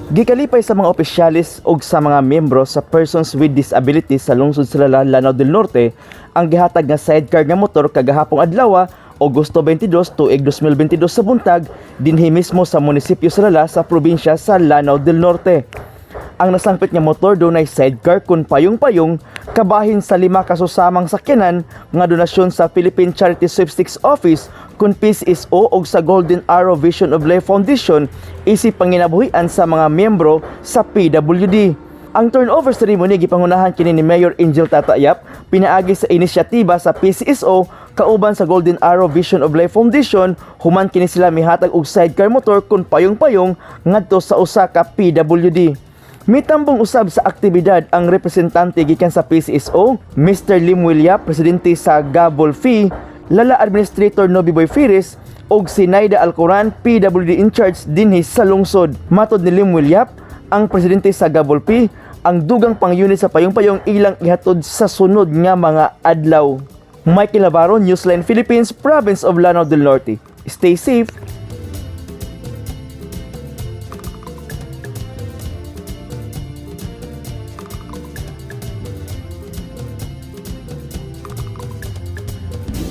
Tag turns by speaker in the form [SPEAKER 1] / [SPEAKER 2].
[SPEAKER 1] Gikalipay sa mga opisyalis ug sa mga miyembro sa Persons with Disabilities sa lungsod sa Lanao del Norte ang gihatag nga sidecar nga motor kagahapong adlaw, Agosto 22, tuig 2022 sa buntag dinhi mismo sa munisipyo sa Lala sa probinsya sa Lanao del Norte. Ang nasangpit nga motor dunay sidecar kun payong-payong kabahin sa 5 kasusamang sakyanan nga donasyon sa Philippine Charity Sweepstakes Office kun PCSO og sa Golden Arrow Vision of Life Foundation isip panginabuhian sa mga miyembro sa PWD. Ang turnover ceremony gipangunahan kini ni Mayor Angel Tatayap pinaagi sa inisyatiba sa PCSO kauban sa Golden Arrow Vision of Life Foundation. Human kini sila mihatag og sidecar motor kun payong-payong ngadto sa usa ka PWD. Mitambong usab sa aktibidad ang representante gikan sa PCSO, Mr. Lim Williap, presidente sa Gabolfi, Lala Administrator Nobiboy Firis, ug si Naida Alcoran, PWD in charge dinhi sa lungsod. Matod ni Lim Williap, ang presidente sa Gabolfi, ang dugang pang-unit sa payong-payong ilang ihatod sa sunod nga mga adlaw. Michael Navarro, Newsline Philippines, Province of Lanao del Norte. Stay safe.